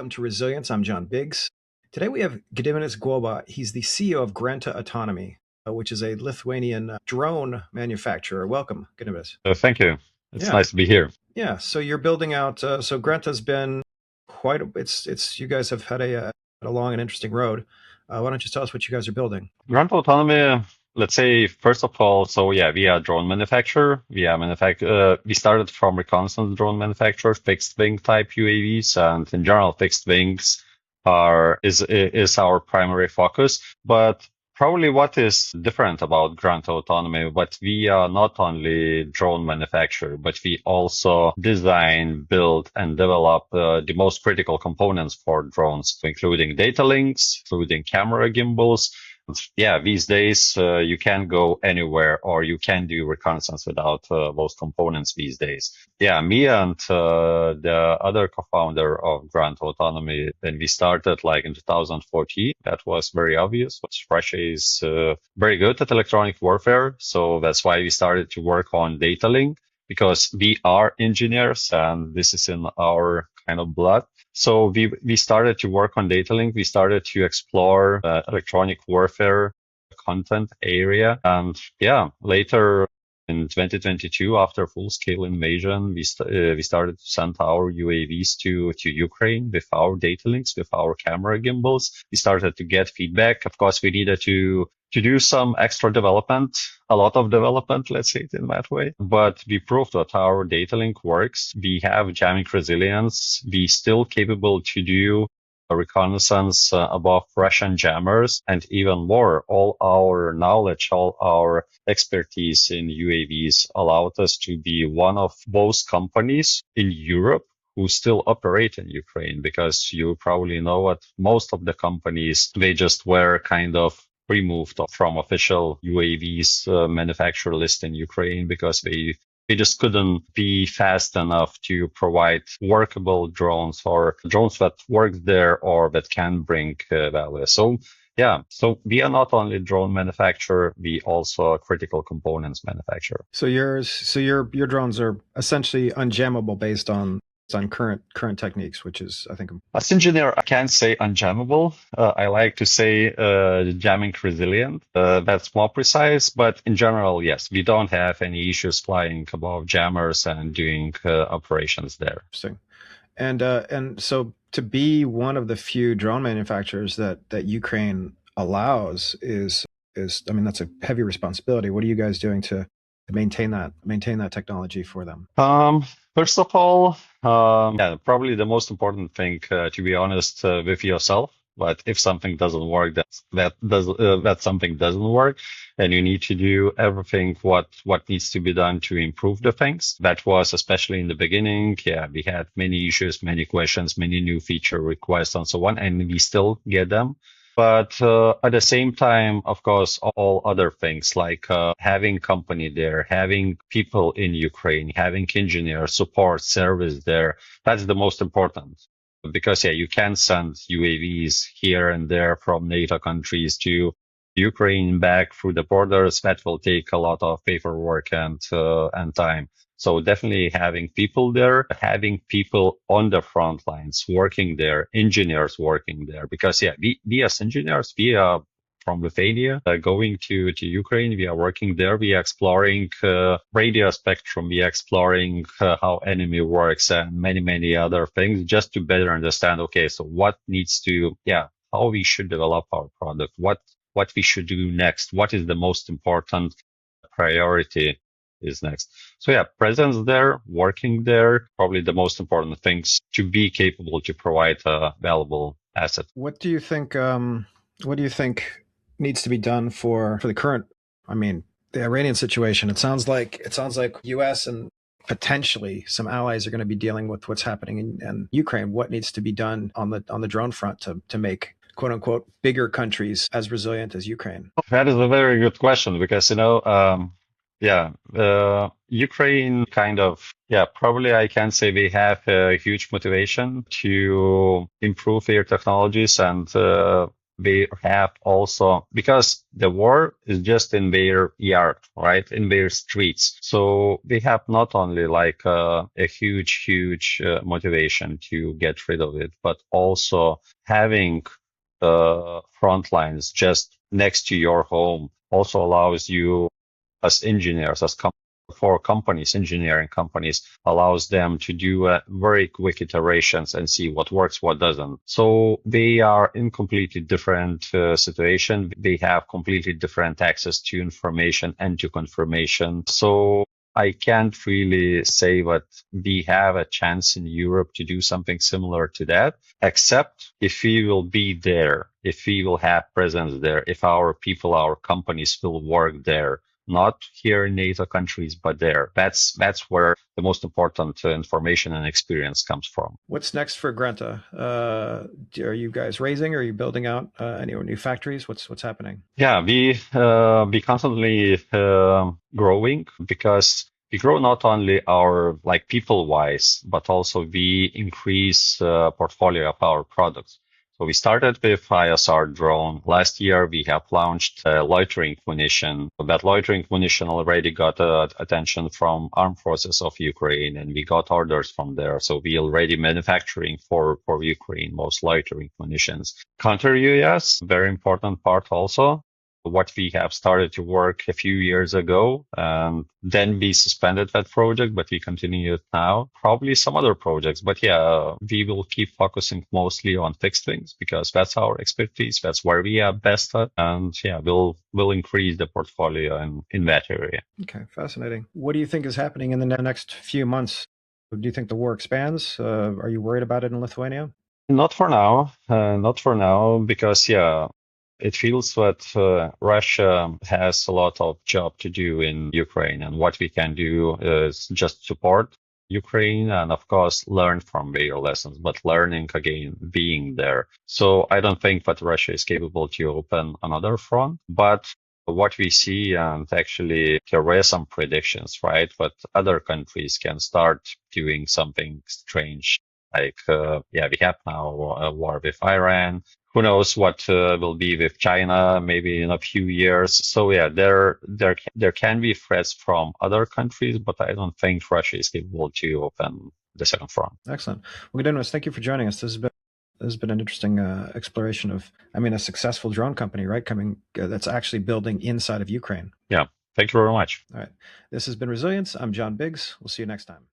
welcome to Resilience. I'm John Biggs. Today we have Gediminas Guoba. He's the CEO of Granta Autonomy, which is a Lithuanian drone manufacturer. Welcome, Gediminas. Thank you. It's Yeah. nice to be here. Yeah. So you're building out. So Granta's been quite. It's. You guys have had a long and interesting road. Why don't you tell us what you guys are building? Granta Autonomy, let's say, first of all, we are a drone manufacturer. We started from reconnaissance drone manufacturer, fixed wing type UAVs, and in general, fixed wings is our primary focus. But probably what is different about Granta Autonomy, but we are not only drone manufacturer, but we also design, build, and develop the most critical components for drones, including data links, including camera gimbals. Yeah, these days you can't go anywhere or you can't do reconnaissance without those components these days. Yeah, me and the other co-founder of Granta Autonomy, when we started like in 2014, that was very obvious. Russia is very good at electronic warfare. So that's why we started to work on data link, because we are engineers and this is in our kind of blood. So we started to work on data link. We started to explore electronic warfare content area. And yeah, later in 2022, after full-scale invasion, we started to send our UAVs to Ukraine with our data links, with our camera gimbals. We started to get feedback. Of course, we needed to do some extra development, a lot of development, let's say it in that way. But we proved that our data link works. We have jamming resilience. We still capable to do reconnaissance above Russian jammers, and even more, all our knowledge, all our expertise in UAVs allowed us to be one of those companies in Europe who still operate in Ukraine, because you probably know what most of the companies, they just were kind of removed from official UAVs manufacturer list in Ukraine because they just couldn't be fast enough to provide workable drones or drones that work there or that can bring value. So yeah, so we are not only drone manufacturer, we also a critical components manufacturer. So your drones are essentially unjammable based on current techniques, which is, I think, as engineer, I can't say unjammable. I like to say jamming resilient. That's more precise, but in general, yes, we don't have any issues flying above jammers and doing operations there. Interesting. And so to be one of the few drone manufacturers that Ukraine allows is I mean, that's a heavy responsibility. What are you guys doing to maintain that technology for them? First of all, probably the most important thing, to be honest, with yourself. But if something doesn't work, that something doesn't work, and you need to do everything what needs to be done to improve the things. That was especially in the beginning. Yeah, we had many issues, many questions, many new feature requests, and so on, and we still get them. But at the same time, of course, all other things like having company there, having people in Ukraine, having engineers, support, service there, that's the most important. Because, yeah, you can send UAVs here and there from NATO countries to Ukraine back through the borders. That will take a lot of paperwork and time. So definitely having people there, having people on the front lines working there, engineers working there. Because, yeah, we as engineers, we are from Lithuania going to Ukraine. We are working there. We are exploring radio spectrum. We are exploring how enemy works and many, many other things just to better understand, okay, so what needs to, how we should develop our product, what we should do next, what is the most important priority is next. So yeah, presence there, working there, probably the most important things to be capable to provide a valuable asset. What do you think needs to be done for the current, I mean, the Iranian situation? It sounds like US and potentially some allies are going to be dealing with what's happening in Ukraine. What needs to be done on the drone front to make, quote unquote, bigger countries as resilient as Ukraine? That is a very good question, because, Ukraine kind of, probably I can say they have a huge motivation to improve their technologies and they have also, because the war is just in their yard, right, in their streets. So they have not only like a huge motivation to get rid of it, but also having front lines just next to your home also allows you as engineers, for companies, engineering companies, allows them to do very quick iterations and see what works, what doesn't. So they are in completely different situation. They have completely different access to information and to confirmation. So I can't really say that we have a chance in Europe to do something similar to that, except if we will be there, if we will have presence there, if our people, our companies will work there, not here in NATO countries, but there. That's where the most important information and experience comes from. What's next for Granta? Are you guys raising? Are you building out any new factories? What's happening? Yeah, we constantly growing, because we grow not only our like people wise, but also we increase portfolio of our products. So we started with ISR drone. Last year, we have launched a loitering munition. That loitering munition already got attention from armed forces of Ukraine, and we got orders from there. So we already manufacturing for Ukraine most loitering munitions. Counter UAS, very important part also. What we have started to work a few years ago, and then we suspended that project, but we continue it now. Probably some other projects, but yeah, we will keep focusing mostly on fixed wings because that's our expertise. That's where we are best at, and yeah, we'll increase the portfolio in that area. Okay, fascinating. What do you think is happening in the next few months? Do you think the war expands? Are you worried about it in Lithuania? Not for now, because yeah, it feels that Russia has a lot of job to do in Ukraine, and what we can do is just support Ukraine and, of course, learn from their lessons, but learning again, being there. So I don't think that Russia is capable to open another front, but what we see, and actually there were some predictions, right? But other countries can start doing something strange. Like, yeah, we have now a war with Iran. Who knows what will be with China maybe in a few years. So yeah, there can be threats from other countries, but I don't think Russia is capable to open the second front. Excellent. Well, Gediminas, thank you for joining us. This has been an interesting exploration of, I mean, a successful drone company, right? That's actually building inside of Ukraine. Yeah, thank you very much. All right. This has been Resilience. I'm John Biggs. We'll see you next time.